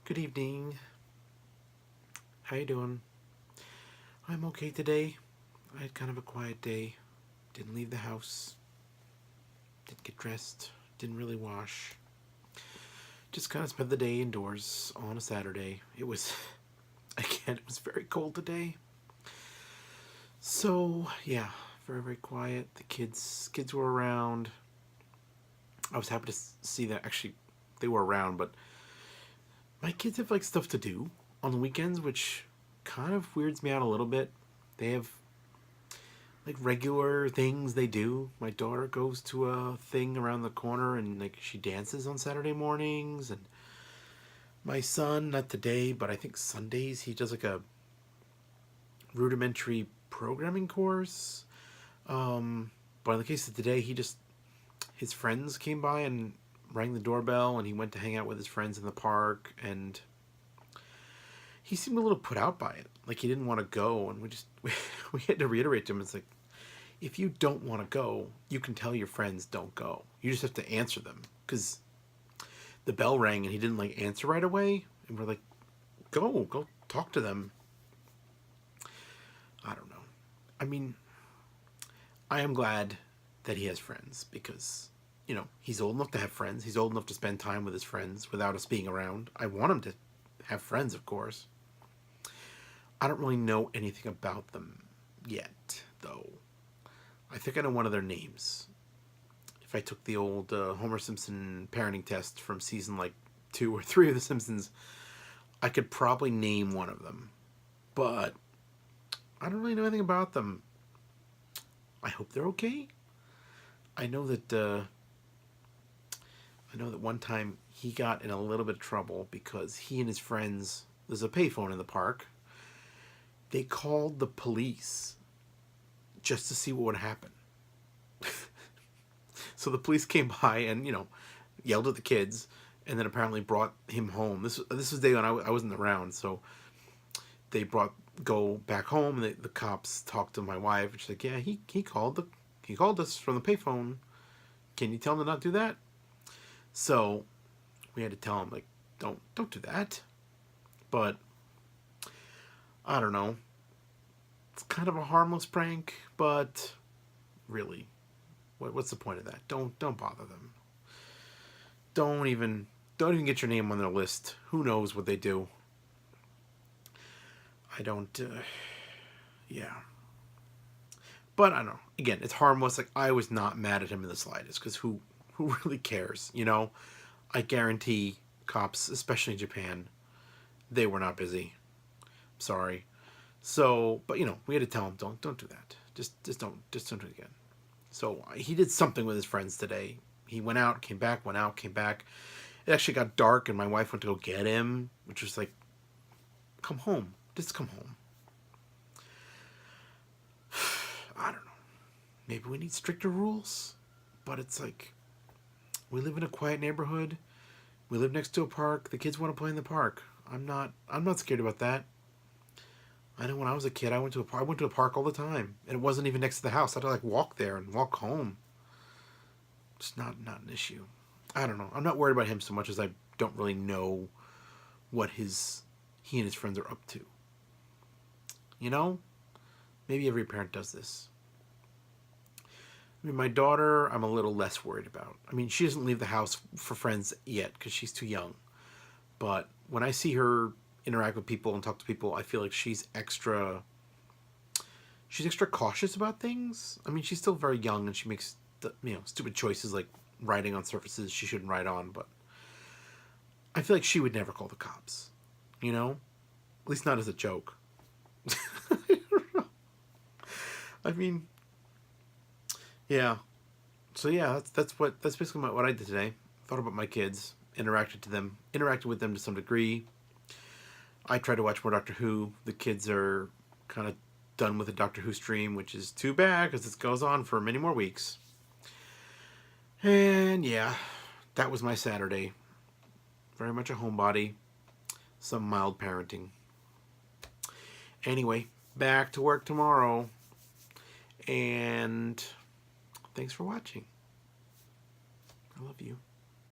Good evening. How you doing? I'm okay today. I had kind of a quiet day. Didn't leave the house. Didn't get dressed. Didn't really wash. Just kind of spent the day indoors on a Saturday. It was, again, it was very cold today. So, yeah, very, very quiet. The kids were around. I was happy to see that actually they were around, but my kids have like stuff to do on the weekends, which kind of weirds me out a little bit. They have like regular things they do. My daughter goes to a thing around the corner and like she dances on Saturday mornings, and my son, not today, but I think Sundays, he does like a rudimentary programming course. But in the case of today, his friends came by and rang the doorbell, and he went to hang out with his friends in the park, and he seemed a little put out by it. Like he didn't want to go, and we had to reiterate to him. It's like, if you don't want to go, you can tell your friends don't go. You just have to answer them, because the bell rang and he didn't like answer right away, and we're like, go talk to them. I don't know. I mean, I am glad that he has friends, because he's old enough to have friends. He's old enough to spend time with his friends without us being around. I want him to have friends, of course. I don't really know anything about them yet, though. I think I know one of their names. If I took the old Homer Simpson parenting test from season like 2 or 3 of The Simpsons, I could probably name one of them. But I don't really know anything about them. I hope they're okay. I know that one time he got in a little bit of trouble because he and his friends, there's a payphone in the park, they called the police just to see what would happen. So the police came by and, yelled at the kids, and then apparently brought him home. This was the day when I wasn't around, so they go back home, and the cops talked to my wife, and she's like, yeah, he called us from the payphone. Can you tell him to not do that? So we had to tell him, like, don't do that. But I don't know. It's kind of a harmless prank, but really, what's the point of that? Don't bother them. Don't even get your name on their list. Who knows what they do? I don't. Yeah. But I don't know. Again, it's harmless. Like, I was not mad at him in the slightest, because who really cares? I guarantee cops, especially in Japan, they were not busy. Sorry. So, but we had to tell him, don't do that. Just don't do it again. So he did something with his friends today. He went out, came back, went out, came back. It actually got dark, and my wife went to go get him, which was like, come home. Just come home. I don't know. Maybe we need stricter rules. But it's like, we live in a quiet neighborhood. We live next to a park. The kids want to play in the park. I'm not scared about that. I know when I was a kid, I went to a park all the time, and it wasn't even next to the house. I had to like walk there and walk home. It's not an issue. I don't know. I'm not worried about him so much as I don't really know what he and his friends are up to. Maybe every parent does this. I mean, my daughter, I'm a little less worried about. I mean, she doesn't leave the house for friends yet because she's too young. But when I see her interact with people and talk to people, I feel like she's extra cautious about things. I mean, she's still very young, and she makes stupid choices like riding on surfaces she shouldn't ride on. But I feel like she would never call the cops. At least not as a joke. I mean, yeah. So yeah, that's basically what I did today. Thought about my kids, interacted with them to some degree. I tried to watch more Doctor Who. The kids are kind of done with the Doctor Who stream, which is too bad because this goes on for many more weeks. And yeah, that was my Saturday. Very much a homebody. Some mild parenting. Anyway, back to work tomorrow. And thanks for watching. I love you.